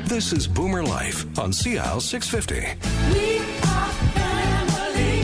This is Boomer Life on CL 650. We are family.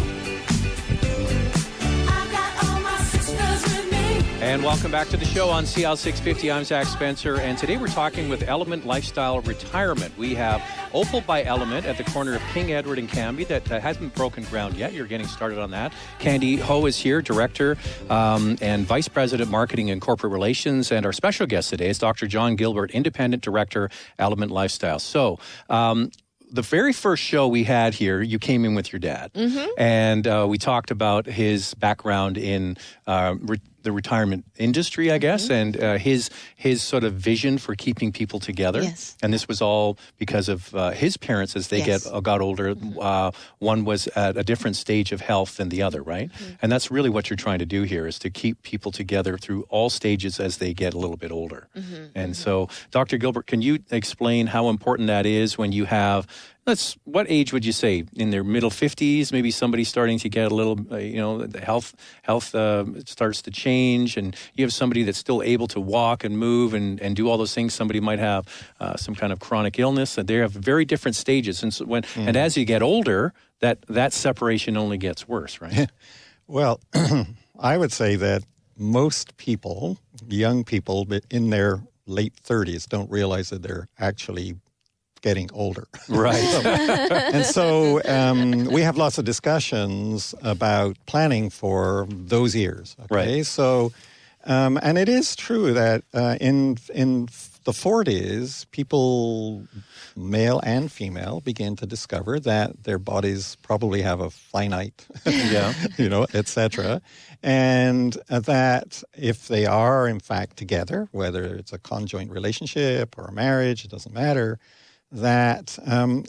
I've got all my sisters with me. And welcome back to the show on CL 650. I'm Zach Spencer, and today we're talking with Element Lifestyle Retirement. We have Opal by Element at the corner of King Edward and Cambie that hasn't broken ground yet. You're getting started on that. Candy Ho is here, Director and Vice President, Marketing and Corporate Relations. And our special guest today is Dr. John Gilbert, Independent Director, Element Lifestyle. So, the very first show we had here, you came in with your dad. Mm-hmm. And we talked about his background in the retirement industry, I guess, and his sort of vision for keeping people together. Yes. And this was all because of his parents as they got older. One was at a different stage of health than the other, right? Mm-hmm. And that's really what you're trying to do here, is to keep people together through all stages as they get a little bit older. Mm-hmm. And so, Dr. Gilbert, can you explain how important that is when you have, what age would you say? In their middle 50s, maybe somebody starting to get a little, the health starts to change, and you have somebody that's still able to walk and move and do all those things. Somebody might have some kind of chronic illness, and they have very different stages. And so and as you get older, that separation only gets worse, right? Well, I would say that most people, young people in their late 30s, don't realize that they're actually getting older. Right. And so we have lots of discussions about planning for those years. Okay. Right. So, and it is true that in the 40s, people, male and female, begin to discover that their bodies probably have a finite, et cetera. And that if they are, in fact, together, whether it's a conjoint relationship or a marriage, it doesn't matter, that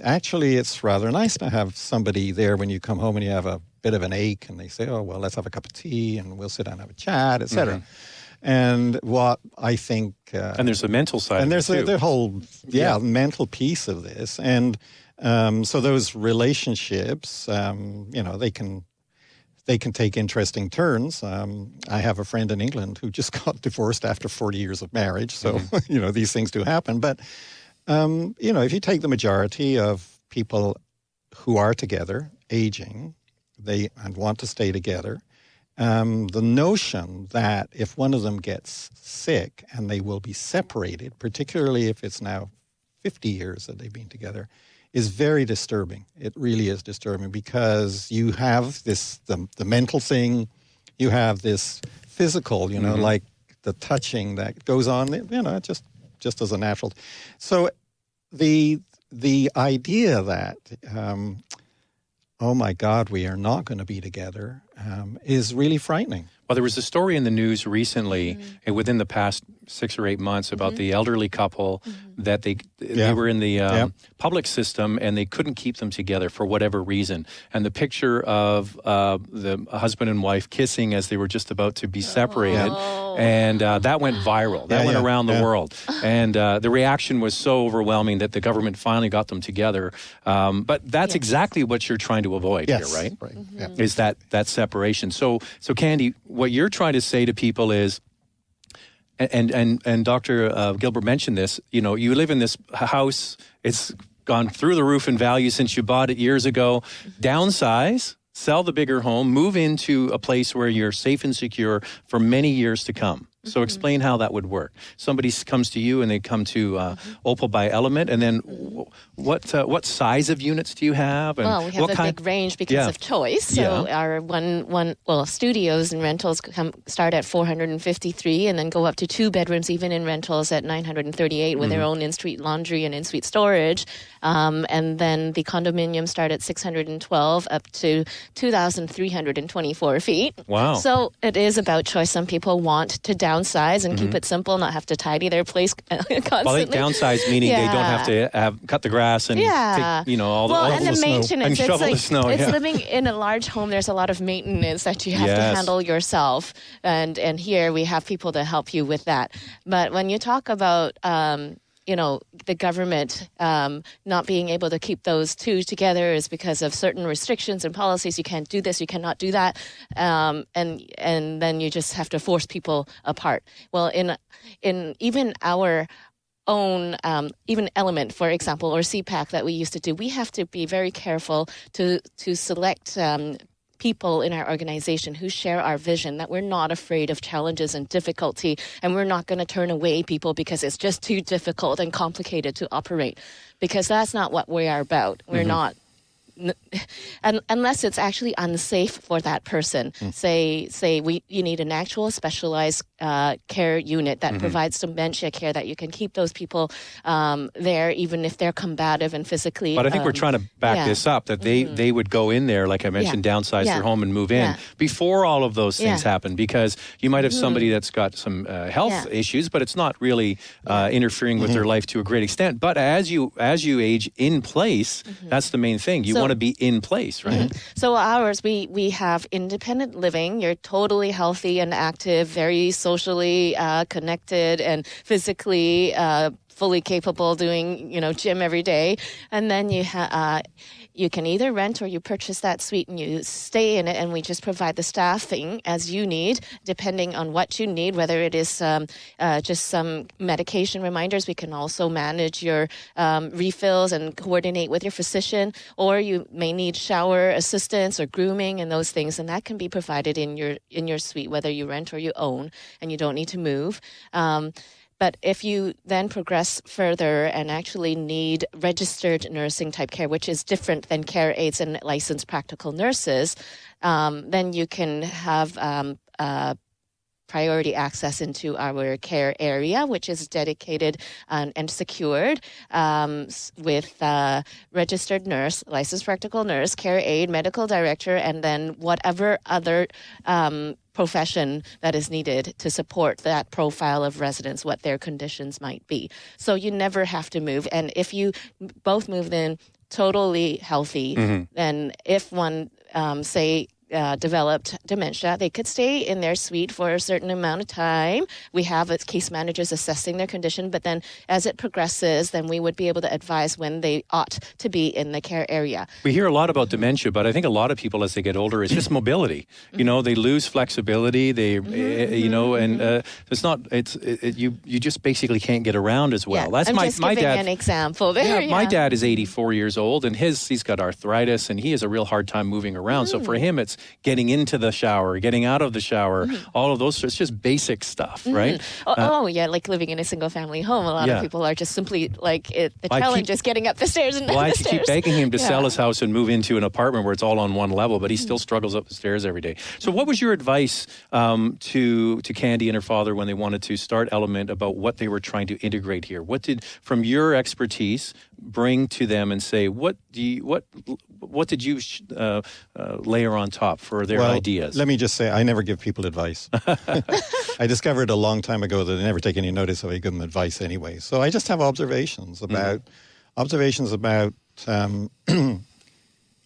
actually it's rather nice to have somebody there when you come home and you have a bit of an ache and they say, oh, well, let's have a cup of tea and we'll sit down and have a chat, et cetera. Mm-hmm. And what I think... and there's a mental side and there's of it too. The whole mental piece of this. And so those relationships, they can take interesting turns. I have a friend in England who just got divorced after 40 years of marriage. So, these things do happen. But... if you take the majority of people who are together, aging, and want to stay together, the notion that if one of them gets sick and they will be separated, particularly if it's now 50 years that they've been together, is very disturbing. It really is disturbing because you have the mental thing, you have this physical, like the touching that goes on, just as a natural. So the idea that, oh my God, we are not going to be together is really frightening. Well, there was a story in the news recently, within the past 6 or 8 months, about the elderly couple that they were in the public system and they couldn't keep them together for whatever reason. And the picture of the husband and wife kissing as they were just about to be separated, and that went viral. That went around the world. And the reaction was so overwhelming that the government finally got them together. But that's exactly what you're trying to avoid here, right? Right. Is that separation. So Candy, what you're trying to say to people is, and Dr. Gilbert mentioned this, you live in this house, it's gone through the roof in value since you bought it years ago. Downsize, sell the bigger home, move into a place where you're safe and secure for many years to come. So explain how that would work. Somebody comes to you and they come to Opal by Element, and then what size of units do you have? And we have a big range because of choice. So our studios and rentals start at 453 and then go up to 2 bedrooms even in rentals at 938 with their own in-suite laundry and in-suite storage. And then the condominiums start at 612 up to 2,324 feet. Wow. So it is about choice. Some people want to downsize and keep it simple, not have to tidy their place constantly. Well, they downsize meaning they don't have to cut the grass and take, all the maintenance and shovel the snow. It's living in a large home. There's a lot of maintenance that you have to handle yourself, and here we have people to help you with that. But when you talk about the government not being able to keep those two together is because of certain restrictions and policies. You can't do this, you cannot do that, and then you just have to force people apart. Well, in even our own even Element, for example, or CPAC that we used to do, we have to be very careful to select people in our organization who share our vision, that we're not afraid of challenges and difficulty, and we're not going to turn away people because it's just too difficult and complicated to operate, because that's not what we are about. We're not. Unless it's actually unsafe for that person. Say you need an actual specialized care unit that provides dementia care, that you can keep those people there even if they're combative and physically. But I think we're trying to back this up, that they would go in there, like I mentioned, downsize their home and move in before all of those things happen, because you might have somebody that's got some health issues, but it's not really interfering with their life to a great extent. But as you age in place, that's the main thing. You want to be in place, right? So ours, we have independent living. You're totally healthy and active, very socially connected, and physically fully capable, doing gym every day. And then you can either rent or you purchase that suite and you stay in it, and we just provide the staffing as you need, depending on what you need, whether it is just some medication reminders. We can also manage your refills and coordinate with your physician, or you may need shower assistance or grooming and those things, and that can be provided in your suite, whether you rent or you own, and you don't need to move. But if you then progress further and actually need registered nursing type care, which is different than care aides and licensed practical nurses, then you can have priority access into our care area, which is dedicated and secured with registered nurse, licensed practical nurse, care aide, medical director, and then whatever other profession that is needed to support that profile of residents, what their conditions might be. So you never have to move. And if you both move in totally healthy, then if one, developed dementia, they could stay in their suite for a certain amount of time. We have case managers assessing their condition, but then as it progresses, then we would be able to advise when they ought to be in the care area. We hear a lot about dementia, but I think a lot of people, as they get older, it's just mobility. They lose flexibility. They, and it's not. You just basically can't get around as well. That's I'm my just giving dad. An example there. Yeah, my dad is 84 years old, and he's got arthritis, and he has a real hard time moving around. So for him, it's getting into the shower, getting out of the shower, all of those. It's just basic stuff, right? Like living in a single family home. A lot of people are just simply the challenge is getting up the stairs and down the stairs. I keep begging him to sell his house and move into an apartment where it's all on one level, but he still struggles up the stairs every day. So what was your advice to Candy and her father when they wanted to start Element about what they were trying to integrate here? What did, from your expertise, bring to them and say, what did you layer on top for their ideas? Let me just say, I never give people advice. I discovered a long time ago that I never take any notice if I give them advice anyway. So I just have observations about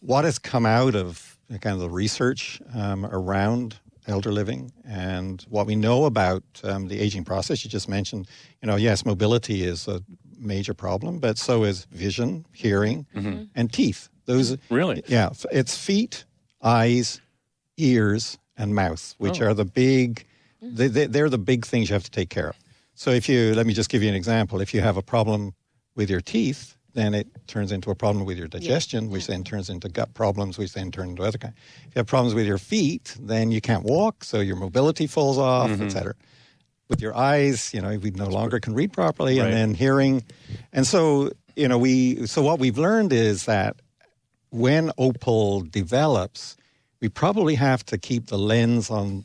what has come out of kind of the research around elder living and what we know about the aging process. You just mentioned, yes, mobility is a major problem, but so is vision, hearing, and teeth. Those really, it's feet, eyes, ears, and mouth, which are the big. They're the big things you have to take care of. So let me just give you an example. If you have a problem with your teeth, then it turns into a problem with your digestion, which then turns into gut problems, which then turn into other kinds. If you have problems with your feet, then you can't walk, so your mobility falls off, etc. With your eyes, we no longer can read properly, and then hearing. And so, so what we've learned is that when Opal develops, we probably have to keep the lens on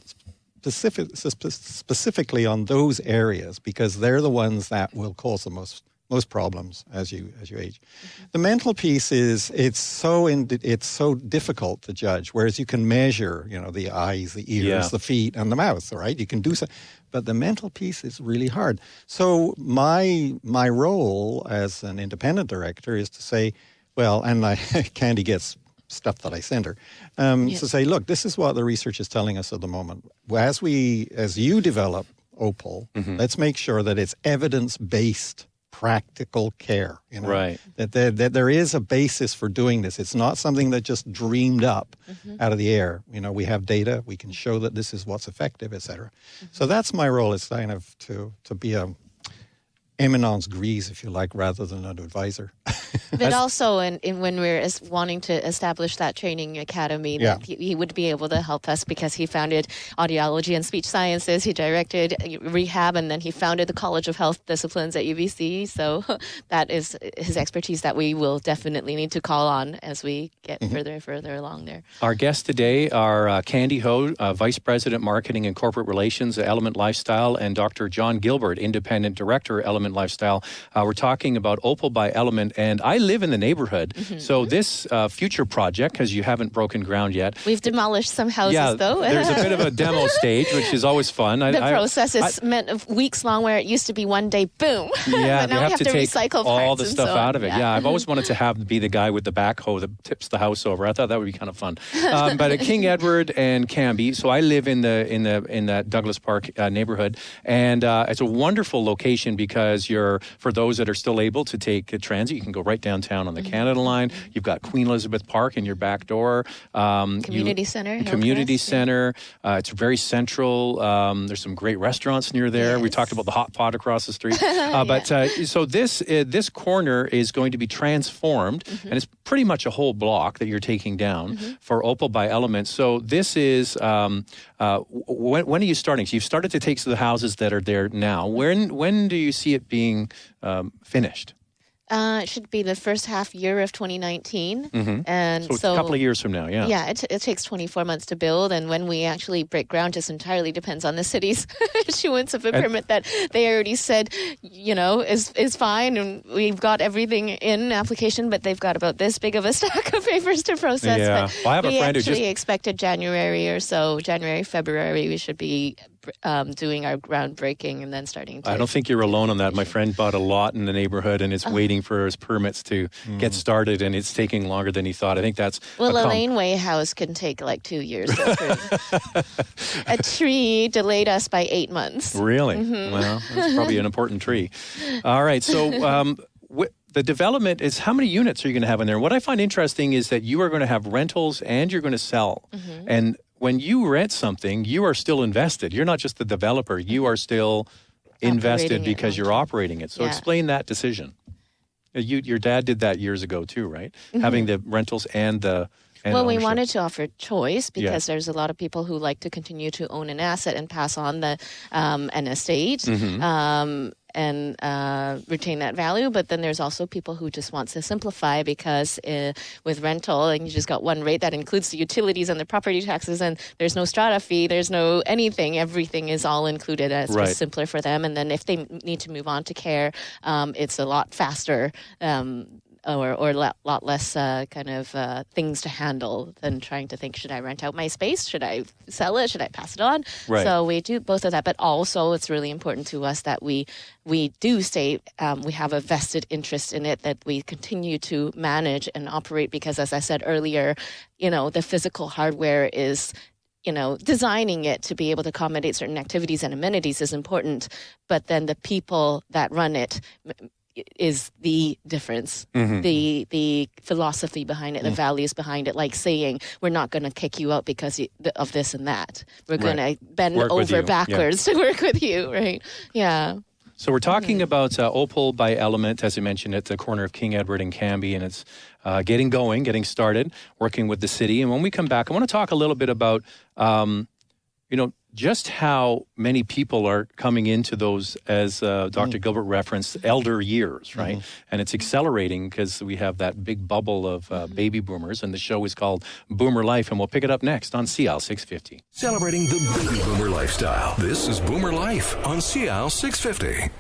specifically on those areas, because they're the ones that will cause the most problems as you age. The mental piece is it's so difficult to judge, whereas you can measure, the eyes, the ears, the feet, and the mouth, right? You can do so, but the mental piece is really hard. So my role as an independent director is to say, Candy gets stuff that I send her, to say, look, this is what the research is telling us at the moment. As you develop Opal, let's make sure that it's evidence-based practical care, that there is a basis for doing this. It's not something that just dreamed up out of the air. We have data, we can show that this is what's effective, etc. So that's my role, is kind of to be eminence grise, if you like, rather than an advisor. But also, when we're wanting to establish that training academy, that he would be able to help us because he founded audiology and speech sciences. He directed rehab, and then he founded the College of Health Disciplines at UBC. So that is his expertise that we will definitely need to call on as we get further and further along there. Our guests today are Candy Ho, Vice President, Marketing and Corporate Relations at Element Lifestyle, and Dr. John Gilbert, Independent Director, Element Lifestyle. We're talking about Opal by Element, and I live in the neighborhood. So this future project, because you haven't broken ground yet. We've demolished some houses, though. There's a bit of a demo stage, which is always fun. The process is meant of weeks long, where it used to be one day, boom. Yeah, but now we have to take recycle all the parts stuff and so out on. of it. Yeah, I've always wanted to be the guy with the backhoe that tips the house over. I thought that would be kind of fun. But at King Edward and Cambie, so I live in that Douglas Park neighborhood, and it's a wonderful location because for those that are still able to take transit, you can go right downtown on the Canada Line. You've got Queen Elizabeth Park in your back door. Community center. It's very central. There's some great restaurants near there. Yes. We talked about the hot pot across the street. So this corner is going to be transformed, and it's pretty much a whole block that you're taking down for Opal by Element. So this is when are you starting? So you've started to take the houses that are there now. When do you see it being finished? It should be the first half year of 2019. And so it's a couple of years from now, yeah. Yeah, it takes 24 months to build, and when we actually break ground just entirely depends on the city's issuance of a permit that they already said, is fine, and we've got everything in application, but they've got about this big of a stack of papers to process. Yeah. But Well, I have a friend who actually expected January or so, February, we should be doing our groundbreaking and then starting to... I don't think you're alone on that. My friend bought a lot in the neighborhood and is waiting for his permits to get started, and it's taking longer than he thought. I think that's... Well, a laneway house can take like 2 years to approve. A tree delayed us by 8 months. Really? Well, that's probably an important tree. All right, so... the development is, how many units are you going to have in there? What I find interesting is that you are going to have rentals and you're going to sell. And when you rent something, you are still invested. You're not just the developer. You are still invested because you're operating it. So explain that decision. Your dad did that years ago too, right? Having the rentals and the... we wanted to offer choice because there's a lot of people who like to continue to own an asset and pass on an estate. And retain that value. But then there's also people who just want to simplify because with rental, and you just got one rate that includes the utilities and the property taxes, and there's no strata fee, there's no anything. Everything is all included, and it's just simpler for them. And then if they need to move on to care, it's a lot faster. Or a lot less things to handle than trying to think, should I rent out my space? Should I sell it? Should I pass it on? Right. So we do both of that, but also it's really important to us that we do say we have a vested interest in it, that we continue to manage and operate because, as I said earlier, the physical hardware is... designing it to be able to accommodate certain activities and amenities is important, but then the people that run it is the difference, the philosophy behind it, the values behind it, like saying, we're not going to kick you out because of this and that. We're going to bend over backwards to work with you, right? Yeah. So we're talking about Opal by Element, as I mentioned, at the corner of King Edward and Cambie, and it's getting started, working with the city. And when we come back, I want to talk a little bit about, just how many people are coming into those, as Dr. Gilbert referenced, elder years, right? And it's accelerating because we have that big bubble of baby boomers, and the show is called Boomer Life, and we'll pick it up next on CIAL 650. Celebrating the baby boomer lifestyle. This is Boomer Life on CIAL 650.